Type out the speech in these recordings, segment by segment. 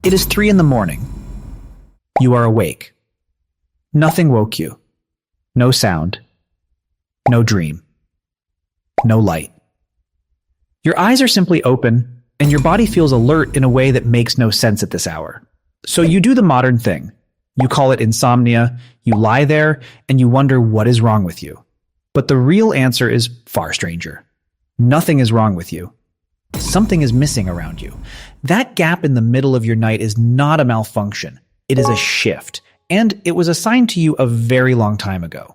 It is 3 in the morning. You are awake. Nothing woke you. No sound. No dream. No light. Your eyes are simply open, and your body feels alert in a way that makes no sense at this hour. So you do the modern thing. You call it insomnia, you lie there, and you wonder what is wrong with you. But the real answer is far stranger. Nothing is wrong with you. Something is missing around you. That gap in the middle of your night is not a malfunction. It is a shift, and it was assigned to you a very long time ago.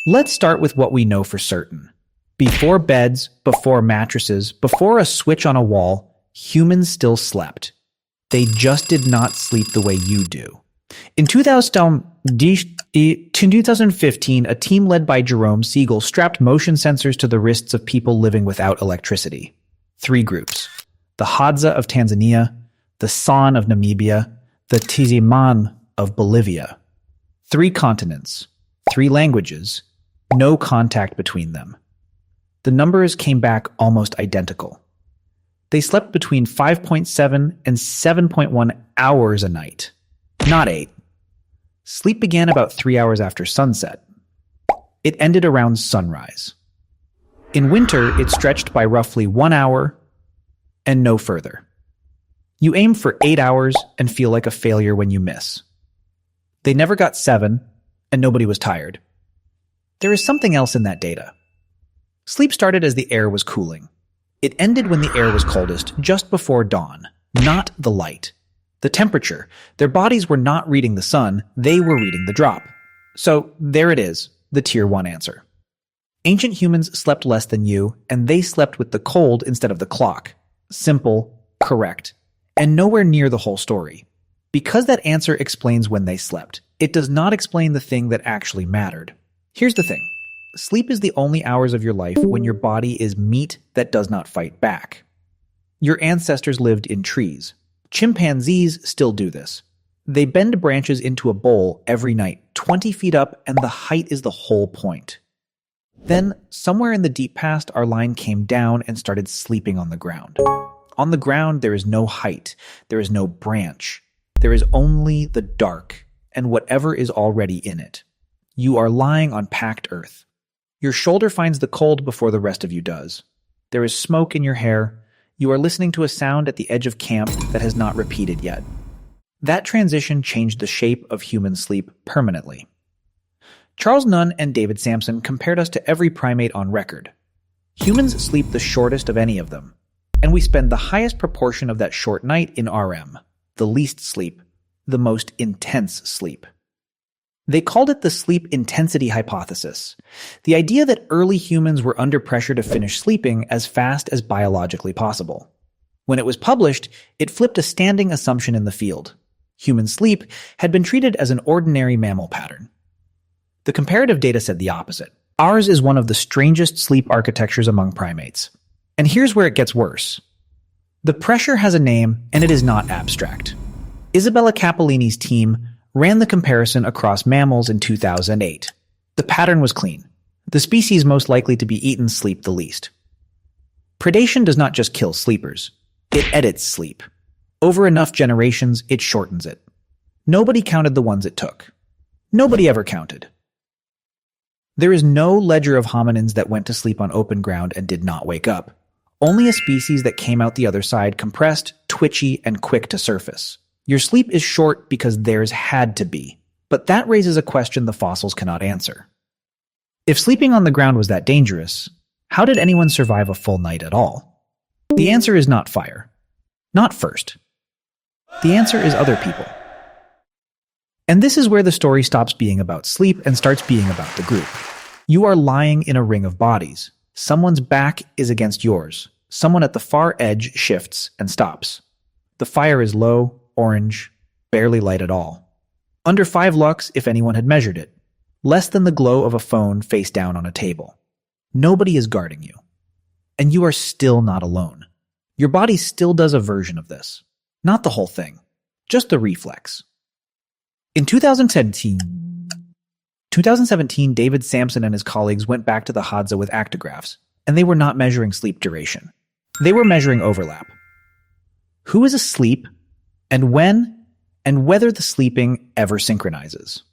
Let's start with what we know for certain. Before beds, before mattresses, before a switch on a wall, humans still slept. They just did not sleep the way you do. In 2015, a team led by Jerome Siegel strapped motion sensors to the wrists of people living without electricity. 3 groups: the HADZA of Tanzania, the San of Namibia, the TSIMANE of Bolivia. 3 continents, 3 languages, no contact between them. The numbers came back almost identical. They slept between 5.7 and 7.1 hours a night, not 8. Sleep began about 3 hours after sunset. It ended around sunrise. In winter, it stretched by roughly 1 hour and no further. You aim for 8 hours and feel like a failure when you miss. They never got 7, and nobody was tired. There is something else in that data. Sleep started as the air was cooling. It ended when the air was coldest, just before dawn, not the light. The temperature. Their bodies were not reading the sun, they were reading the drop. So there it is, the Tier 1 answer. Ancient humans slept less than you, and they slept with the cold instead of the clock. Simple, correct, and nowhere near the whole story. Because that answer explains when they slept, it does not explain the thing that actually mattered. Here's the thing. Sleep is the only hours of your life when your body is meat that does not fight back. Your ancestors lived in trees. Chimpanzees still do this. They bend branches into a bowl every night, 20 feet up, and the height is the whole point. Then, somewhere in the deep past, our line came down and started sleeping on the ground. On the ground, there is no height. There is no branch. There is only the dark and whatever is already in it. You are lying on packed earth. Your shoulder finds the cold before the rest of you does. There is smoke in your hair. You are listening to a sound at the edge of camp that has not repeated yet. That transition changed the shape of human sleep permanently. Charles Nunn and David Sampson compared us to every primate on record. Humans sleep the shortest of any of them, and we spend the highest proportion of that short night in RM, the least sleep, the most intense sleep. They called it the sleep intensity hypothesis, the idea that early humans were under pressure to finish sleeping as fast as biologically possible. When it was published, it flipped a standing assumption in the field. Human sleep had been treated as an ordinary mammal pattern. The comparative data said the opposite. Ours is one of the strangest sleep architectures among primates. And here's where it gets worse. The pressure has a name, and it is not abstract. Isabella Capellini's team ran the comparison across mammals in 2008. The pattern was clean. The species most likely to be eaten sleep the least. Predation does not just kill sleepers. It edits sleep. Over enough generations, it shortens it. Nobody counted the ones it took. Nobody ever counted. There is no ledger of hominins that went to sleep on open ground and did not wake up. Only a species that came out the other side compressed, twitchy, and quick to surface. Your sleep is short because theirs had to be, but that raises a question the fossils cannot answer. If sleeping on the ground was that dangerous, how did anyone survive a full night at all? The answer is not fire. Not first. The answer is other people. And this is where the story stops being about sleep and starts being about the group. You are lying in a ring of bodies. Someone's back is against yours. Someone at the far edge shifts and stops. The fire is low, orange, barely light at all. Under 5 lux if anyone had measured it. Less than the glow of a phone face down on a table. Nobody is guarding you. And you are still not alone. Your body still does a version of this. Not the whole thing. Just the reflex. In 2017, David Sampson and his colleagues went back to the HADZA with actigraphs, and they were not measuring sleep duration. They were measuring overlap. Who is asleep and when and whether the sleeping ever synchronizes.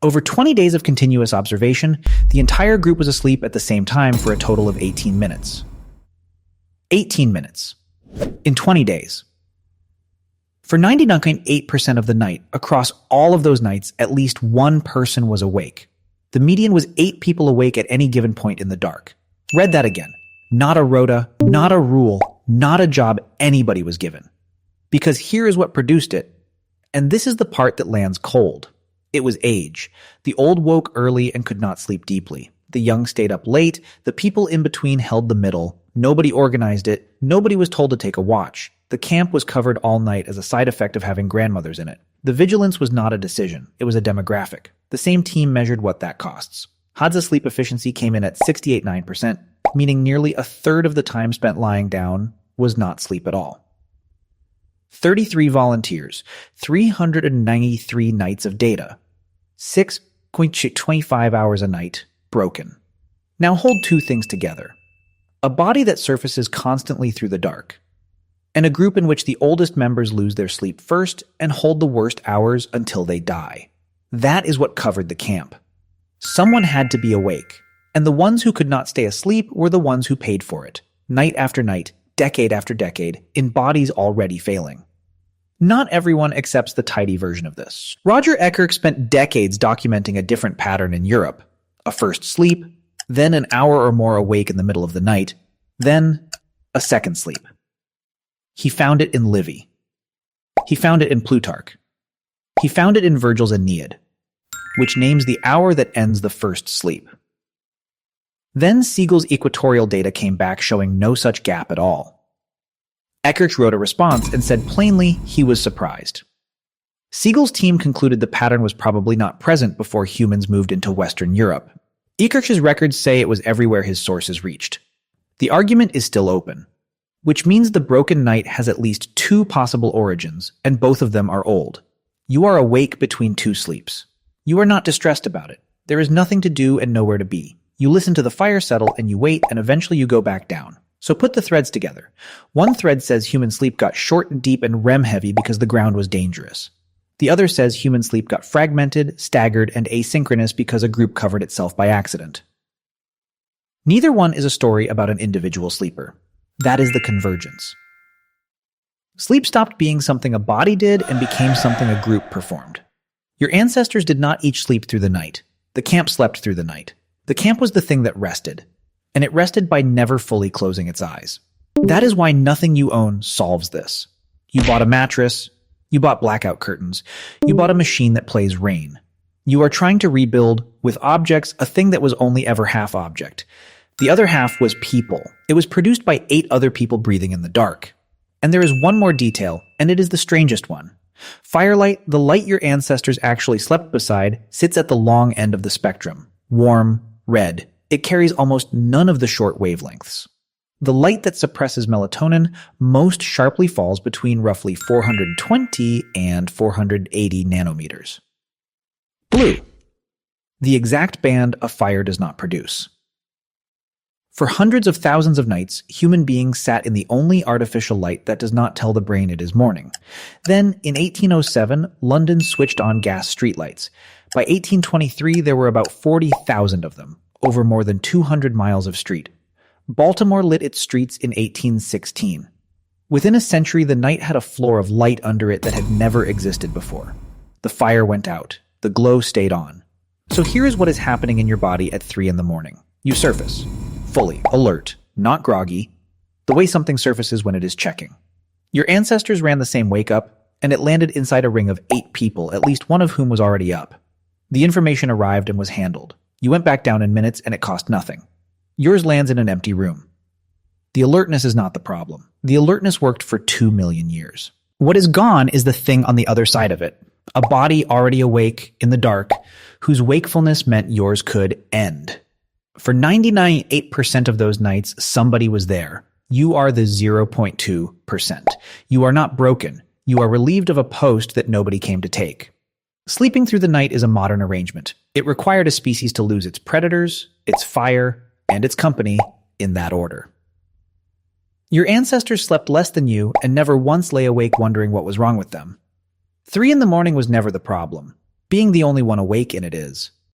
Over 20 days of continuous observation, the entire group was asleep at the same time for a total of 18 minutes. 18 minutes. In 20 days. For 99.8% of the night, across all of those nights, at least one person was awake. The median was 8 people awake at any given point in the dark. Read that again. Not a rota, not a rule, not a job anybody was given. Because here is what produced it. And this is the part that lands cold. It was age. The old woke early and could not sleep deeply. The young stayed up late. The people in between held the middle. Nobody organized it. Nobody was told to take a watch. The camp was covered all night as a side effect of having grandmothers in it. The vigilance was not a decision. It was a demographic. The same team measured what that costs. HADZA sleep efficiency came in at 68.9%, meaning nearly a third of the time spent lying down was not sleep at all. 33 volunteers, 393 nights of data, 6.25 hours a night, broken. Now hold two things together. A body that surfaces constantly through the dark, and a group in which the oldest members lose their sleep first and hold the worst hours until they die. That is what covered the camp. Someone had to be awake, and the ones who could not stay asleep were the ones who paid for it, night after night, decade after decade, in bodies already failing. Not everyone accepts the tidy version of this. Roger Ekirch spent decades documenting a different pattern in Europe. A first sleep, then an hour or more awake in the middle of the night, then a second sleep. He found it in Livy. He found it in Plutarch. He found it in Virgil's Aeneid, which names the hour that ends the first sleep. Then Siegel's equatorial data came back showing no such gap at all. Ekirch wrote a response and said plainly he was surprised. Siegel's team concluded the pattern was probably not present before humans moved into Western Europe. Ekirch's records say it was everywhere his sources reached. The argument is still open, which means the broken night has at least two possible origins, and both of them are old. You are awake between two sleeps. You are not distressed about it. There is nothing to do and nowhere to be. You listen to the fire settle and you wait, and eventually you go back down. So put the threads together. One thread says human sleep got short and deep and REM heavy because the ground was dangerous. The other says human sleep got fragmented, staggered, and asynchronous because a group covered itself by accident. Neither one is a story about an individual sleeper. That is the convergence. Sleep stopped being something a body did and became something a group performed. Your ancestors did not each sleep through the night. The camp slept through the night. The camp was the thing that rested, and it rested by never fully closing its eyes. That is why nothing you own solves this. You bought a mattress, you bought blackout curtains, you bought a machine that plays rain. You are trying to rebuild, with objects, a thing that was only ever half object. The other half was people. It was produced by 8 other people breathing in the dark. And there is one more detail, and it is the strangest one. Firelight, the light your ancestors actually slept beside, sits at the long end of the spectrum. Warm, red. It carries almost none of the short wavelengths. The light that suppresses melatonin most sharply falls between roughly 420 and 480 nanometers. Blue. The exact band a fire does not produce. For hundreds of thousands of nights, human beings sat in the only artificial light that does not tell the brain it is morning. Then, in 1807, London switched on gas streetlights. By 1823, there were about 40,000 of them, over more than 200 miles of street. Baltimore lit its streets in 1816. Within a century, the night had a floor of light under it that had never existed before. The fire went out. The glow stayed on. So here is what is happening in your body at 3 in the morning. You surface. Fully, alert, not groggy, the way something surfaces when it is checking. Your ancestors ran the same wake-up, and it landed inside a ring of 8 people, at least one of whom was already up. The information arrived and was handled. You went back down in minutes, and it cost nothing. Yours lands in an empty room. The alertness is not the problem. The alertness worked for 2 million years. What is gone is the thing on the other side of it, a body already awake in the dark, whose wakefulness meant yours could end. For 99.8% of those nights, somebody was there. You are the 0.2%. You are not broken. You are relieved of a post that nobody came to take. Sleeping through the night is a modern arrangement. It required a species to lose its predators, its fire, and its company in that order. Your ancestors slept less than you and never once lay awake wondering what was wrong with them. 3 in the morning was never the problem. Being the only one awake in it is.